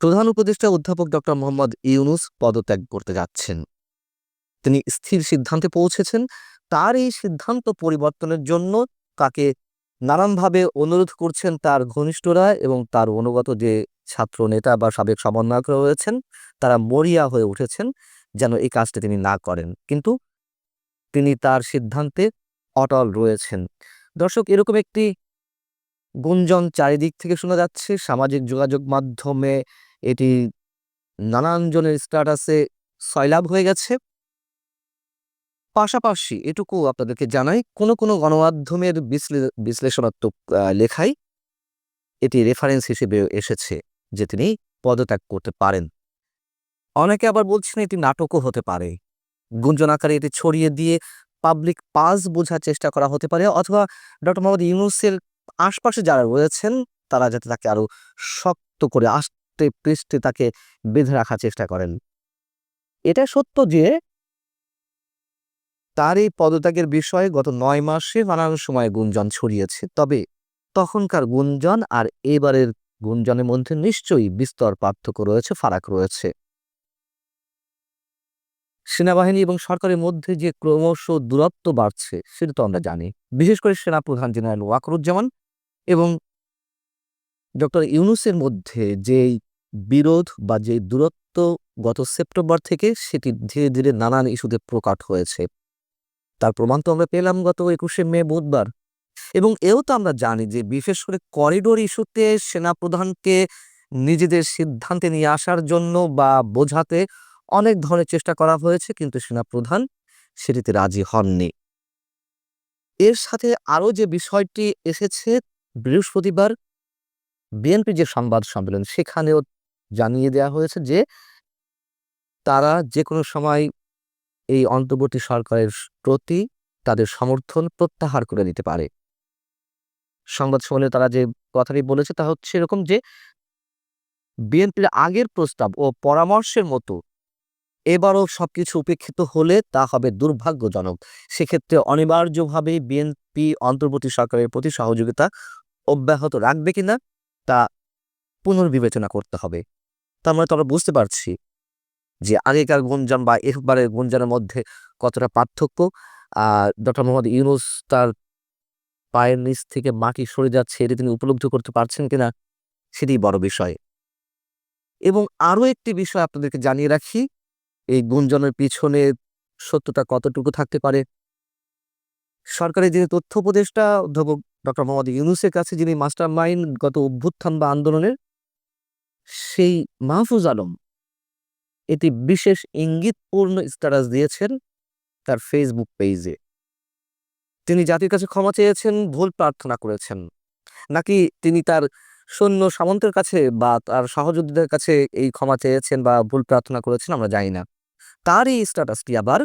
প্রধান উপদেষ্টা অধ্যাপক ডক্টর মোহাম্মদ ইউনূস পদত্যাগ করতে যাচ্ছেন। তিনি স্থির সিদ্ধান্তে পৌঁছেছেন। তার এই সিদ্ধান্ত পরিবর্তনের জন্য তাকে নানানভাবে অনুরোধ করছেন তার ঘনিষ্ঠরা এবং তার অনুগত যে ছাত্র নেতা বা সাবেক সমন্বয়ক রয়েছেন, তারা মরিয়া হয়ে উঠেছেন যেন এই কাজটা তিনি না করেন। কিন্তু তিনি তার সিদ্ধান্তে অটল রয়েছেন। দর্শক, এরকম একটি গুঞ্জন চারিদিক থেকে শোনা যাচ্ছে। সামাজিক যোগাযোগ মাধ্যমে এটি নানান জনের স্ট্যাটাসে সয়লাব হয়ে গেছে। পাশাপাশি এটুকু আপনাদেরকে জানাই, কোনো গণমাধ্যমের বিশ্লেষণাত্মক লেখায় এটি রেফারেন্স হিসেবে এসেছে যে তিনি পদত্যাগ করতে পারেন। অনেকে আবার বলছেন এটি নাটকও হতে পারে। গুঞ্জন আকারে এটি ছড়িয়ে দিয়ে পাবলিক পালস বোঝার চেষ্টা করা হতে পারে, অথবা ডক্টর মোহাম্মদ ইউনূসের আশপাশে যারা রয়েছেন তারা যাতে তাকে আরো শক্ত করে আষ্টে পৃষ্ঠে তাকে বেঁধে রাখার চেষ্টা করেন। এটা সত্য যে তার এই পদত্যাগের বিষয়ে গত ৯ মাসে নানান সময় গুঞ্জন ছড়িয়েছে। তবে তখনকার গুঞ্জন আর এবারের গুঞ্জনের মধ্যে নিশ্চয়ই বিস্তর পার্থক্য রয়েছে, ফারাক রয়েছে। সেনাবাহিনী এবং সরকারের মধ্যে যে ক্রমশ দূরত্ব বাড়ছে সেটা তো আমরা জানি। বিশেষ করে সেনাপ্রধান জেনারেল ওয়াকারুজ্জামান এবং ডক্টর ইউনূসের মধ্যে যেই বিরোধ বা যে দূরত্ব গত সেপ্টেম্বর থেকে সেটি ধীরে ধীরে নানান ইস্যুতে প্রকট হয়েছে। তার প্রমাণ তো আমরা পেলাম গত ২১শে মে বুধবার। এবং এও তো আমরা জানি যে বিশেষ করে করিডোর ইস্যুতে সেনাপ্রধানকে নিজেদের সিদ্ধান্তে নিয়ে আসার জন্য বা বোঝাতে অনেক ধরনের চেষ্টা করা হয়েছে, কিন্তু সেনাপ্রধান সেটিতে রাজি হননি। এর সাথে আরো যে বিষয়টি এসেছে, বৃহস্পতিবার বিএনপি যে সংবাদ সম্মেলন সেখানেও জানিয়ে দেওয়া হয়েছে যে তারা যে কোনো সময় এই অন্তর্বর্তী সরকারের প্রতি তাদের সমর্থন প্রত্যাহার করে নিতে পারে। সংবাদ সম্মেলনে তারা যে কথাটি বলেছে তা হচ্ছে এরকম যে বিএনপির আগের প্রস্তাব ও পরামর্শের মতো এবারও সবকিছু উপেক্ষিত হলে তা হবে দুর্ভাগ্যজনক। সেক্ষেত্রে অনিবার্যভাবে বিএনপি অন্তর্বর্তী সরকারের প্রতি সহযোগিতা অব্যাহত রাখবে কিনা তা পুনর্বিবেচনা করতে হবে। তার মানে তো আমরা বুঝতে পারছি যে আগেকার গুঞ্জন বা এবারের গুঞ্জনের মধ্যে কতটা পার্থক্য। ডক্টর মোহাম্মদ ইউনূস তার পায়ের নিচ থেকে মাটি সরে যাচ্ছে এটি তিনি উপলব্ধি করতে পারছেন কিনা সেটি বড় বিষয়। এবং আরো একটি বিষয় আপনাদেরকে জানিয়ে রাখি, এই গুঞ্জনের পিছনে সত্যতা কতটুকু থাকতে পারে। সরকারের যিনি তথ্য উপদেষ্টা অধ্যাপক ডক্টর মোহাম্মদ ইউনূসের কাছে যিনি মাস্টার মাইন্ড গত অভ্যুত্থান বা আন্দোলনের, সেই মাহফুজ আলম এটি বিশেষ ইঙ্গিতপূর্ণ স্ট্যাটাস দিয়েছেন তার ফেসবুক পেজে। তিনি জাতির কাছে ক্ষমা চেয়েছেন, ভুল প্রার্থনা করেছেন, নাকি তিনি তার সৈন্য সামন্তের কাছে বা তার সহযোদ্ধাদের কাছে এই ক্ষমা চেয়েছেন বা ভুল প্রার্থনা করেছেন আমরা জানি না। তার এই স্ট্যাটাসটি আবার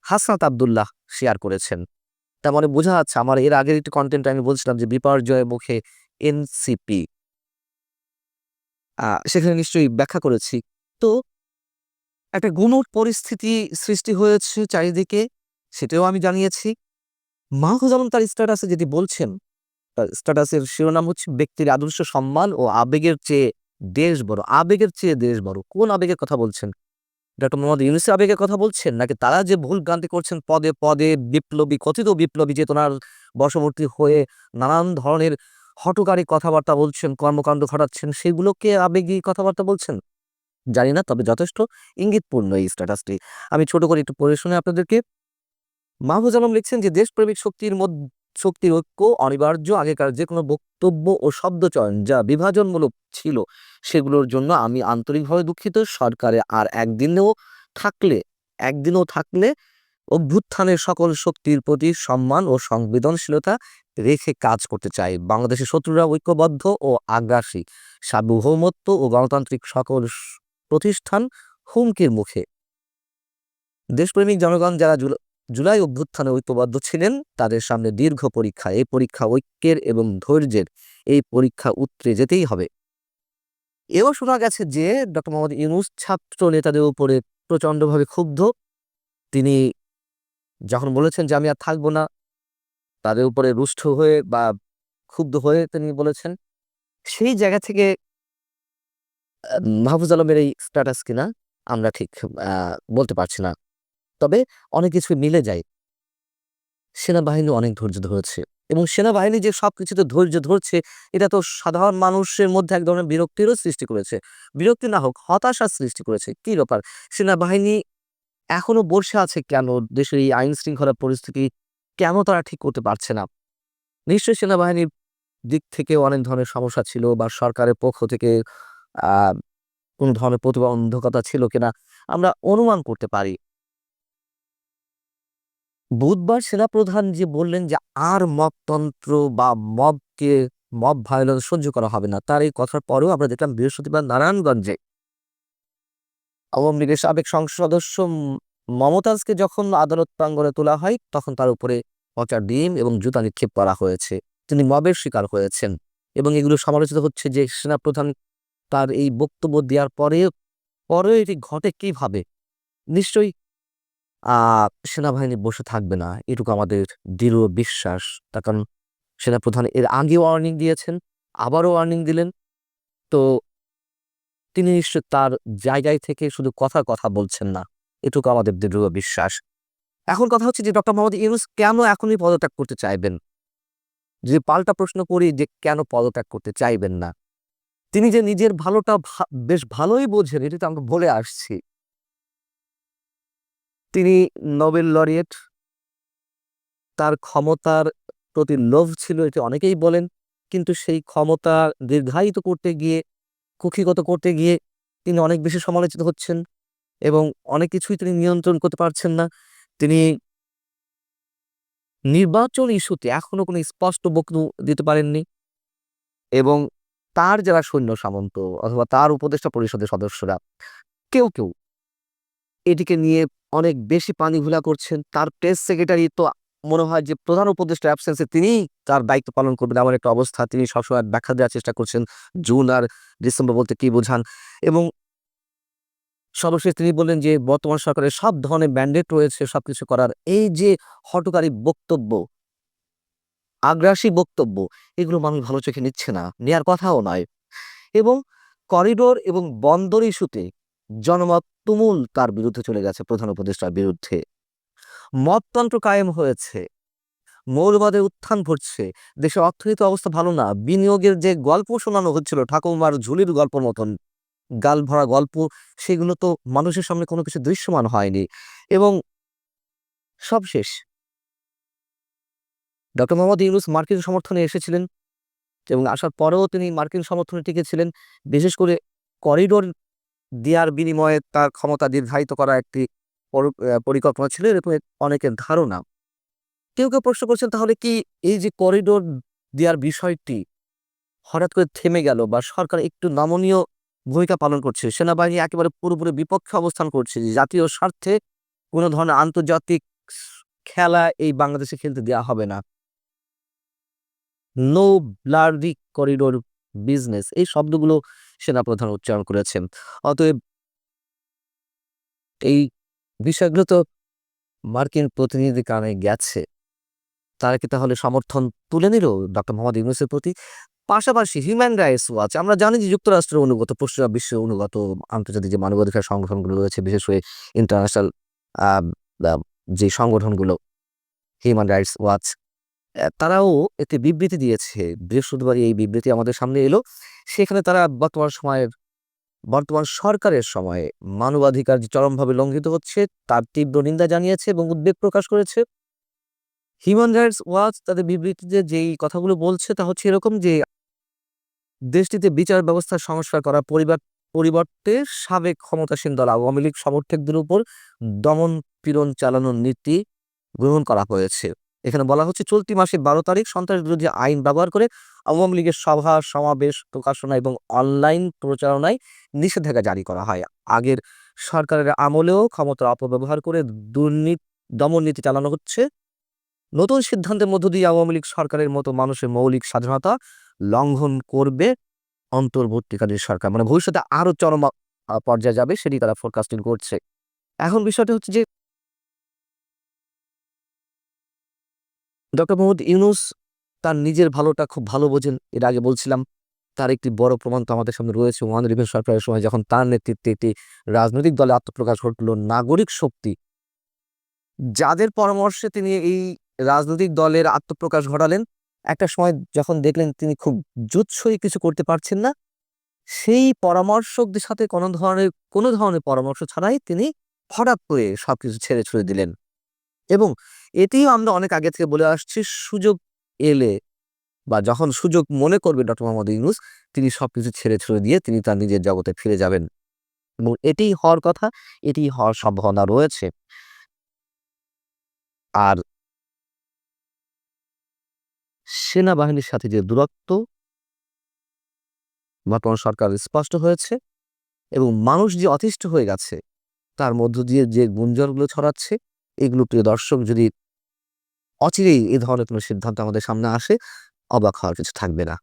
হাসনাত আব্দুল্লাহ শেয়ার করেছেন। তার মানে বোঝা যাচ্ছে, আমার এর আগের একটি কন্টেন্ট আমি বলছিলাম যে বিপর্যয়ের মুখে এনসিপি, সেখানে নিশ্চয়ই ব্যাখ্যা করেছি। তো একটা গুমট পরিস্থিতি সৃষ্টি হয়েছে চারিদিকে, সেটাও আমি জানিয়েছি। মাহফুজ আলম তার স্ট্যাটাসে যেটি বলছেন, স্ট্যাটাসের শিরোনাম হচ্ছে ব্যক্তির আদর্শ সম্মান ও আবেগের চেয়ে দেশ বড়। আবেগের চেয়ে দেশ বড়, কোন আবেগের কথা বলছেন? ডক্টর মোহাম্মদ ইউনূসের আবেগের কথা বলছেন, নাকি তারা যে ভুল ভ্রান্তি করছেন পদে পদে বিপ্লবী, কথিত বিপ্লবী চেতনার বশবর্তী হয়ে নানান ধরনের হঠকারী কথাবার্তা বলছেন, কর্মকাণ্ড ঘটাচ্ছেন, সেগুলোকে আবেগী কথাবার্তা বলছেন? জানি না, তবে যথেষ্ট ইঙ্গিতপূর্ণ এই স্ট্যাটাসটি। আমি ছোট করে একটু পড়ে শোনাই আপনাদেরকে। মাহফুজ আলম লিখছেন যে দেশপ্রেমিক শক্তির ঐক্য অনিবার্য। আগেকার যে কোনো বক্তব্য ও শব্দচয়ন যা বিভাজনমূলক ছিল সেগুলোর জন্য আমি আন্তরিকভাবে দুঃখিত। সরকারে আর একদিনও থাকলে অভ্যুত্থানের সকল শক্তির প্রতি সম্মান ও সংবেদনশীলতা রেখে কাজ করতে চাই। বাংলাদেশের শত্রুরা ঐক্যবদ্ধ ও আগ্রাসী, সার্বভৌমত্ব ও গণতান্ত্রিক সকল প্রতিষ্ঠান হুমকির মুখে। দেশপ্রেমিক জনগণ যারা জুলাই অভ্যুত্থানে ঐক্যবদ্ধ ছিলেন তাদের সামনে দীর্ঘ পরীক্ষা। এই পরীক্ষা ঐক্যের এবং ধৈর্যের। এই পরীক্ষা উতরে যেতেই হবে। এও শোনা গেছে যে ডক্টর মোহাম্মদ ইউনূস ছাত্র নেতাদের উপরে প্রচন্ডভাবে ক্ষুব্ধ। তিনি যখন বলেছেন যে আমি আর থাকবো না, তাদের উপরে রুষ্ট হয়ে বা ক্ষুব্ধ হয়ে তিনি বলেছেন, সেই জায়গা থেকে মাহফুজ আলমের এই স্ট্যাটাস কিনা আমরা ঠিক বলতে পারছি না। তবে অনেক কিছু মিলে যায়। সেনাবাহিনী অনেক ধৈর্য ধরেছে এবং সেনাবাহিনী যে সবকিছুতে ধৈর্য ধরছে এটা তো সাধারণ মানুষের মধ্যে এক ধরনের বিরক্তিরও সৃষ্টি করেছে। বিরক্তি না হোক, হতাশার সৃষ্টি করেছে। কি ব্যাপার? সেনাবাহিনী এখনো বসে আছে কেন? দেশের এই আইন শৃঙ্খলা পরিস্থিতি কেন তারা ঠিক করতে পারছে না? নিশ্চয়ই সেনাবাহিনীর দিক থেকে অনেক ধরনের সমস্যা ছিল বা সরকারের পক্ষ থেকে আহ কোন ধরনের প্রতিবন্ধকতা ছিল কিনা আমরা অনুমান করতে পারি। বুধবার সেনাপ্রধান যে বললেন যে আর মবতন্ত্র বা মব ভায়োলেন্স সহ্য করা হবে না, তার এই কথার পরেও আমরা দেখলাম বৃহস্পতিবার নারায়ণগঞ্জে আওয়ামী লীগের সাবেক সংসদ সদস্য মমতাজকে যখন আদালত প্রাঙ্গণে তোলা হয় তখন তার উপরে পচা ডিম এবং জুতা নিক্ষেপ করা হয়েছে। তিনি মবের শিকার হয়েছেন এবং এগুলো সমালোচিত হচ্ছে যে সেনাপ্রধান তার এই বক্তব্য দেওয়ার পরেও এটি ঘটে কিভাবে? নিশ্চয়ই সেনাবাহিনী বসে থাকবে না, এটুকু আমাদের দৃঢ় বিশ্বাস। তার কারণ সেনাপ্রধান এর আগেও ওয়ার্নিং দিয়েছেন, আবারও ওয়ার্নিং দিলেন। তো তিনি নিশ্চয় তার জায়গায় থেকে শুধু কথার কথা বলছেন না, এটুকু আমাদের দৃঢ় বিশ্বাস। এখন কথা হচ্ছে যে ডক্টর মোহাম্মদ ইউনূস কেন এখনই পদত্যাগ করতে চাইবেন? যদি পাল্টা প্রশ্ন করি যে কেন পদত্যাগ করতে চাইবেন না, তিনি যে নিজের ভালোটা বেশ ভালোই বোঝেন, এটি তো আমরা বলে আসছি। তিনি নোবেল লরিয়েট, তার ক্ষমতার প্রতি লোভ ছিল, এটি অনেকেই বলেন। কিন্তু সেই ক্ষমতা দীর্ঘায়িত করতে গিয়ে, কুক্ষিগত করতে গিয়ে তিনি অনেক বেশি সমালোচিত হচ্ছেন এবং অনেক কিছুই তিনি নিয়ন্ত্রণ করতে পারছেন না। তিনি নির্বাচন ইস্যুতে এখনো কোনো স্পষ্ট বক্তব্য দিতে পারেননি এবং তার যারা সৈন্য সামন্ত অথবা তার উপদেষ্টা পরিষদের সদস্যরা কেউ কেউ এটিকে নিয়ে অনেক বেশি পানি ঘোলা করছেন। তার প্রেস সেক্রেটারি তো মনে হয় যে প্রধান উপদেষ্টা অ্যাবসেন্সে তিনিই তার দায়িত্ব পালন করবেন এমন একটা অবস্থা। তিনি সবসময় ব্যাখ্যা দেওয়ার চেষ্টা করছেন জুন আর ডিসেম্বর বলতে কি বোঝান। এবং সর্বশেষ তিনি বললেন যে বর্তমান সরকারের সব ধরনের ম্যান্ডেট রয়েছে সবকিছু করার। এই যে হঠকারী বক্তব্য, আগ্রাসী বক্তব্য, এগুলো মানুষ ভালো চোখে নিচ্ছে না, নেয়ার কথাও নয়। এবং করিডোর এবং বন্দর ইস্যুতে জনমত তুমুল তার বিরুদ্ধে চলে গেছে, প্রধান উপদেষ্টার বিরুদ্ধে। মততন্ত্র কায়েম হয়েছে, মৌলবাদের উত্থান ঘটছে, দেশের অর্থনৈতিক অবস্থা ভালো না, বিনিয়োগের যে গল্প শোনানো হচ্ছিল ঠাকুমার ঝুলির গল্প মতন গাল ভরা গল্প, সেগুলো তো মানুষের সামনে কোনো কিছু দৃশ্যমান হয়নি। এবং সবশেষ ডক্টর মোহাম্মদ ইউনূস মার্কিন সমর্থনে এসেছিলেন এবং আসার পরেও তিনি মার্কিন সমর্থনে টিকেছিলেন। বিশেষ করে করিডোর দেয়ার বিনিময়ে তার ক্ষমতা দীর্ঘায়িত করা একটি পরিকল্পনা ছিল, এরকম অনেকের ধারণা। কেউ কেউ প্রশ্ন করছেন তাহলে কি এই যে করিডোর দেওয়ার বিষয়টি হঠাৎ করে থেমে গেল বা সরকার একটু নমনীয় ভূমিকা পালন করছে, সেনাবাহিনী একেবারে পুরোপুরি বিপক্ষে অবস্থান করছে, যে জাতীয় স্বার্থে কোনো ধরনের আন্তর্জাতিক খেলা এই বাংলাদেশে খেলতে দেওয়া হবে না, নো ব্লাডি করিডোর বিজনেস, এই শব্দগুলো সেনাপ্রধান উচ্চারণ করেছেন। অতএব এই বিষয়গুলো তো মার্কিন প্রতিনিধি কানে গেছে, তারা কি তাহলে সমর্থন তুলে নিল ডক্টর মোহাম্মদ ইউনূসের প্রতি? পাশাপাশি হিউম্যান রাইটস ওয়াচ, আমরা জানি যে যুক্তরাষ্ট্রের অনুগত, পশ্চিমা বিশ্বের অনুগত আন্তর্জাতিক যে মানবাধিকার সংগঠনগুলো রয়েছে, বিশেষ করে ইন্টারন্যাশনাল যে সংগঠনগুলো, হিউম্যান রাইটস ওয়াচ, তারাও এতে বিবৃতি দিয়েছে। বৃহস্পতিবার এই বিবৃতি আমাদের সামনে এলো। সেখানে তারা বর্তমান সরকারের সময়ে মানবাধিকার যে চরমভাবে লঙ্ঘিত হচ্ছে তার তীব্র নিন্দা জানিয়েছে এবং উদ্বেগ প্রকাশ করেছে। হিউম্যান রাইটস ওয়াচ তাদের বিবৃতিতে যেই কথাগুলো বলছে তা হচ্ছে এরকম যে দেশটিতে বিচার ব্যবস্থার সংস্কার করার পরিবর্তে সাবেক ক্ষমতাসীন দল আওয়ামী লীগ সমর্থকদের উপর দমন পীড়ন চালানোর নীতি গ্রহণ করা হয়েছে। এখানে বলা হচ্ছে চলতি মাসে 12 তারিখ সন্ত্রাস বিরোধী আইন ব্যবহার করে আওয়ামী লীগের সভা সমাবেশ প্রকাশনা এবং অনলাইন প্রচারণায় নিষেধাজ্ঞা জারি করা হয়। আগের সরকারের আমলেও ক্ষমতার অপব্যবহার করে দমন নীতি চালানো হচ্ছে। নতুন সিদ্ধান্তের মধ্য দিয়ে আওয়ামী লীগ সরকারের মতো মানুষের মৌলিক স্বাধীনতা লঙ্ঘন করবে অন্তর্বর্তীকালীন সরকার, মানে ভবিষ্যতে আরো চরম পর্যায়ে যাবে, সেটি তারা ফোরকাস্টিং করছে। এখন বিষয়টা হচ্ছে যে ডক্টর মোহাম্মদ ইউনূস তার নিজের ভালোটা খুব ভালো বোঝেন, এর আগে বলছিলাম। তার একটি বড় প্রমাণ তো আমাদের সামনে রয়েছে। ওয়ান রিভেন সরকারের সময় যখন তার নেতৃত্বে একটি রাজনৈতিক দলে আত্মপ্রকাশ ঘটল, নাগরিক শক্তি, যাদের পরামর্শে তিনি এই রাজনৈতিক দলের আত্মপ্রকাশ ঘটালেন, একটা সময় যখন দেখলেন তিনি খুব জুৎসই কিছু করতে পারছেন না, সেই পরামর্শকদের সাথে কোনো ধরনের পরামর্শ ছাড়াই তিনি হঠাৎ করে সবকিছু ছেড়ে ছুড়ে দিলেন। এবং এটিও আমরা অনেক আগে থেকে বলে আসছি, সুযোগ এলে বা যখন সুযোগ মনে করবে ডক্টর মোহাম্মদ ইউনূস, তিনি সবকিছু ছেড়ে ছুড়ে দিয়ে তিনি তার নিজের জগতে ফিরে যাবেন এবং এটিই হওয়ার কথা, এটিই হওয়ার সম্ভাবনা রয়েছে। আর সেনাবাহিনীর সাথে যে দূরত্ব বর্তমান সরকার স্পষ্ট হয়েছে এবং মানুষ যে অতিষ্ঠ হয়ে গেছে, তার মধ্য দিয়ে যে গুঞ্জনগুলো ছড়াচ্ছে, এগুলো প্রিয় দর্শক যদি অচিরেই এ ধরনের কোনো সিদ্ধান্ত আমাদের সামনে আসে, অবাক হওয়ার কিছু থাকবে না।